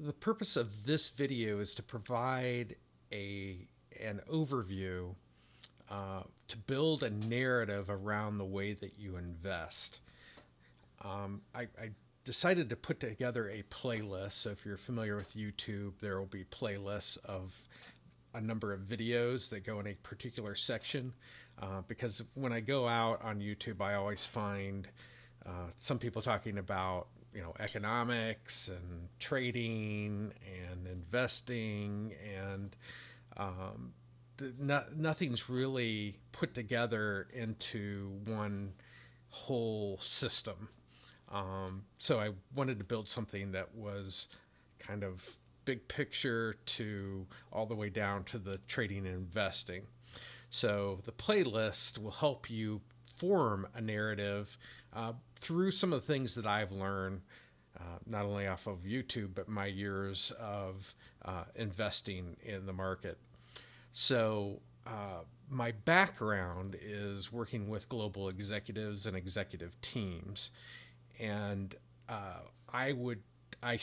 The purpose of this video is to provide an overview to build a narrative around the way that you invest. I decided to put together a playlist. So if you're familiar with YouTube, there will be playlists of a number of videos that go in a particular section. Because when I go out on YouTube, I always find some people talking about economics and trading and investing, and nothing's really put together into one whole system. So I wanted to build something that was kind of big picture to all the way down to the trading and investing. So the playlist will help you form a narrative through some of the things that I've learned, not only off of YouTube, but my years of investing in the market. So my background is working with global executives and executive teams, and I would I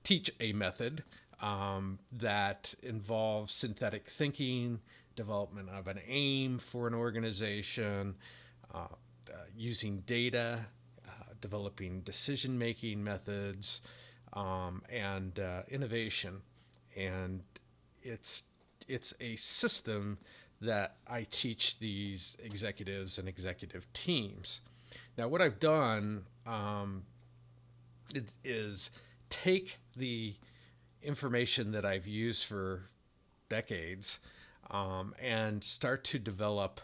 teach a method that involves synthetic thinking, development of an aim for an organization, using data, developing decision making methods, and innovation. And it's it's a system that I teach these executives and executive teams. Now, what I've done is take the information that I've used for decades and start to develop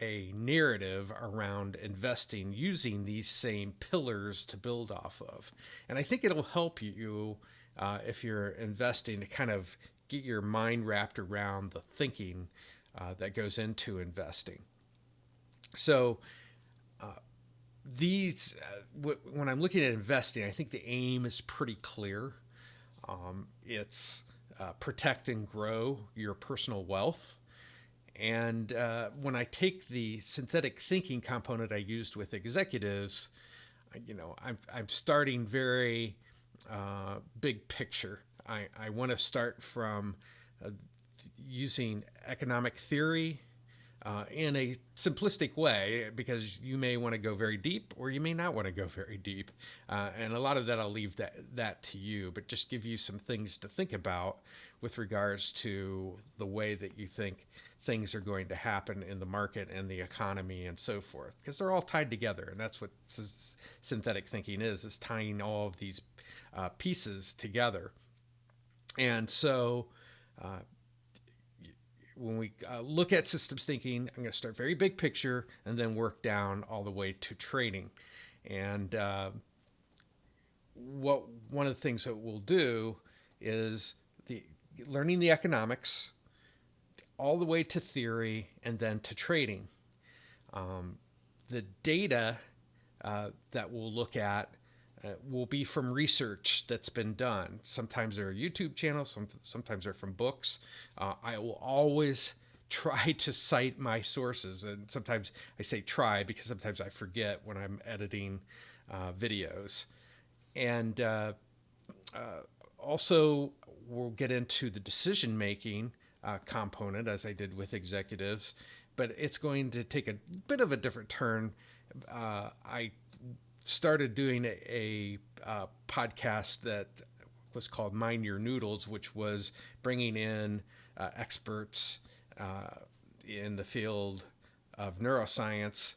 a narrative around investing using these same pillars to build off of. And I think it'll help you if you're investing to kind of get your mind wrapped around the thinking that goes into investing. So, when I'm looking at investing, I think the aim is pretty clear. It's protect and grow your personal wealth. And when I take the synthetic thinking component I used with executives, I'm starting very big picture. I want to start from using economic theory in a simplistic way, because you may want to go very deep or you may not want to go very deep. And a lot of that I'll leave that to you, but just give you some things to think about with regards to the way that you think things are going to happen in the market and the economy and so forth, because they're all tied together. And that's what synthetic thinking is tying all of these pieces together. And so when we look at systems thinking, I'm going to start very big picture and then work down all the way to trading. And one of the things that we'll do is learning the economics all the way to theory and then to trading. The data that we'll look at will be from research that's been done. Sometimes they're YouTube channels, sometimes they're from books. I will always try to cite my sources, and sometimes I say try because sometimes I forget when I'm editing videos. And also, we'll get into the decision making component, as I did with executives, but it's going to take a bit of a different turn. I started doing a podcast that was called Mind Your Noodles, which was bringing in experts in the field of neuroscience.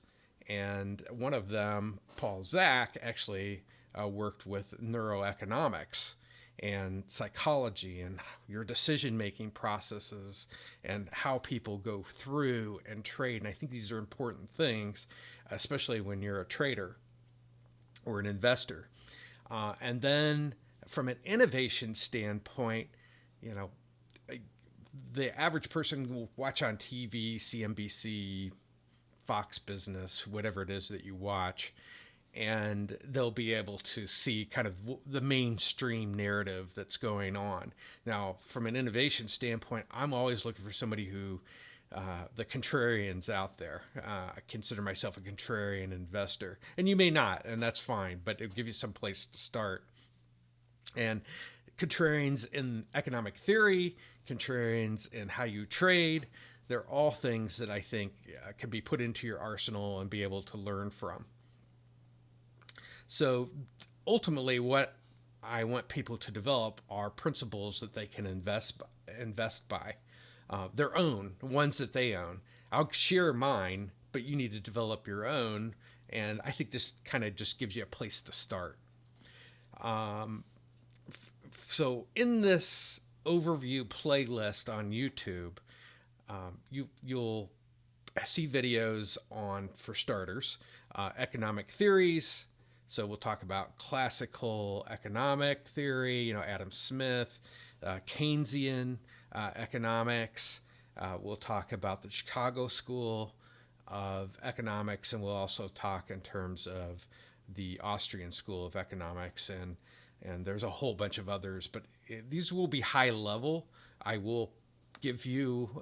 And one of them, Paul Zak, actually worked with neuroeconomics and psychology and your decision making processes and how people go through and trade. And I think these are important things, especially when you're a trader or an investor. And then from an innovation standpoint, the average person will watch on TV, CNBC, Fox Business, whatever it is that you watch, and they'll be able to see kind of the mainstream narrative that's going on. Now, from an innovation standpoint, I'm always looking for somebody who, the contrarians out there. I consider myself a contrarian investor, and you may not, and that's fine, but it'll give you some place to start. And contrarians in economic theory, contrarians in how you trade, they're all things that I think can be put into your arsenal and be able to learn from. So ultimately, what I want people to develop are principles that they can invest by, their own ones that they own. I'll share mine, but you need to develop your own. And I think this kind of just gives you a place to start. So in this overview playlist on YouTube, you'll see videos on, for starters, economic theories. So we'll talk about classical economic theory, Adam Smith, Keynesian economics. We'll talk about the Chicago School of Economics, and we'll also talk in terms of the Austrian School of Economics, and there's a whole bunch of others, but these will be high level. I will give you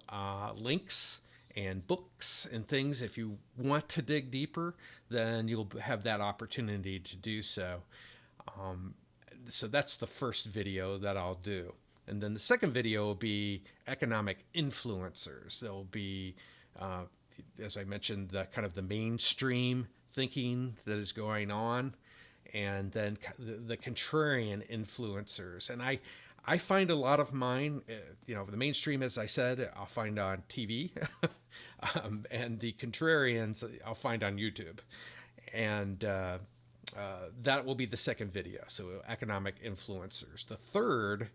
links and books and things. If you want to dig deeper, then you'll have that opportunity to do so. So that's the first video that I'll do. And then the second video will be economic influencers. There'll be, as I mentioned, the kind of the mainstream thinking that is going on, and then the contrarian influencers. And I find a lot of mine, the mainstream, as I said, I'll find on TV, and the contrarians I'll find on YouTube. And that will be the second video, so economic influencers. The third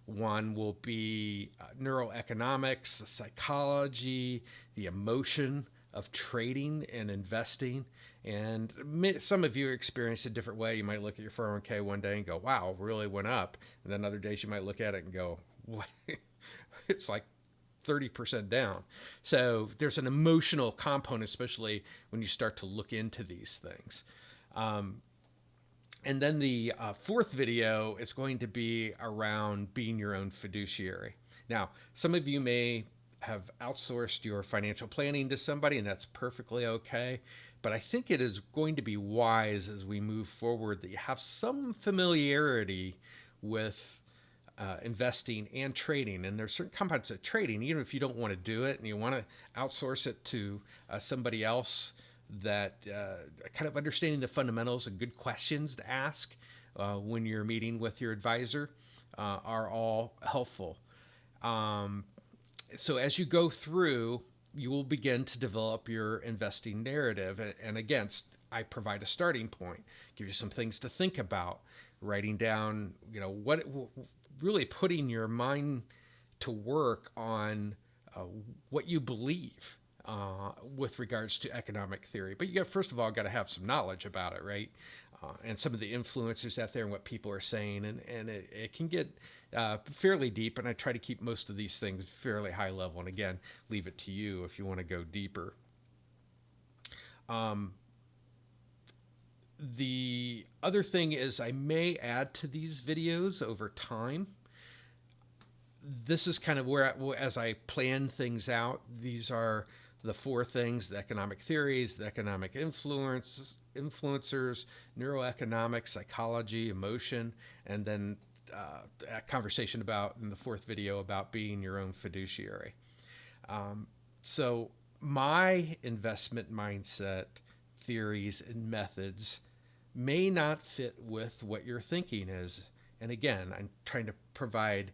one will be neuroeconomics, the psychology, the emotion of trading and investing. And some of you experience it a different way. You might look at your 401k one day and go, wow, really went up. And then other days you might look at it and go, what? It's like 30% down. So there's an emotional component, especially when you start to look into these things. And then the fourth video is going to be around being your own fiduciary. Now, some of you may have outsourced your financial planning to somebody, and that's perfectly okay. But I think it is going to be wise as we move forward that you have some familiarity with investing and trading. And there's certain components of trading, even if you don't want to do it and you want to outsource it to somebody else, that kind of understanding the fundamentals and good questions to ask when you're meeting with your advisor are all helpful. So as you go through, you will begin to develop your investing narrative. And again, I provide a starting point, give you some things to think about, writing down, what really putting your mind to work on what you believe with regards to economic theory. But you first of all, got to have some knowledge about it, right? And some of the influencers out there and what people are saying. And it can get fairly deep. And I try to keep most of these things fairly high level. And again, leave it to you if you want to go deeper. The other thing is I may add to these videos over time. This is kind of where, as I plan things out, these are the four things: the economic theories, the economic influencers, neuroeconomics, psychology, emotion, and then a conversation about, in the fourth video, about being your own fiduciary. So my investment mindset, theories, and methods may not fit with what your thinking is. And again, I'm trying to provide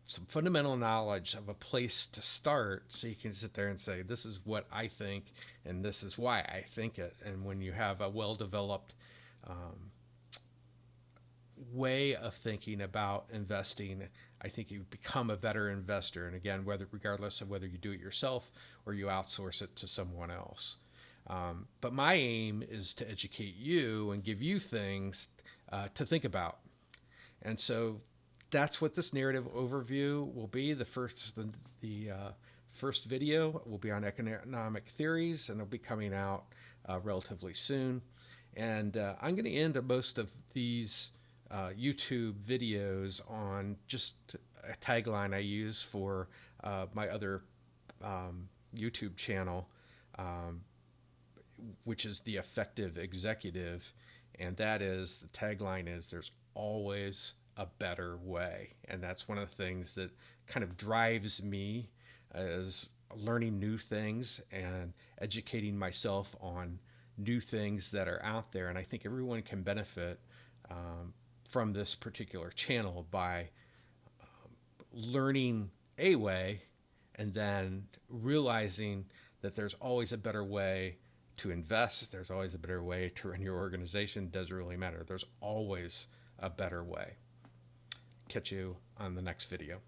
some fundamental knowledge of a place to start, so you can sit there and say, this is what I think, and this is why I think it. And when you have a well-developed way of thinking about investing, I think you become a better investor. And again, regardless of whether you do it yourself or you outsource it to someone else. But my aim is to educate you and give you things to think about. And so that's what this narrative overview will be. The first video will be on economic theories, and it'll be coming out relatively soon. And I'm going to end most of these YouTube videos on just a tagline I use for my other YouTube channel, which is The Effective Executive. And that is, the tagline is, there's always a better way. And that's one of the things that kind of drives me, is learning new things and educating myself on new things that are out there. And I think everyone can benefit from this particular channel by learning a way and then realizing that there's always a better way to invest. There's always a better way to run your organization. It doesn't really matter. There's always a better way. Catch you on the next video.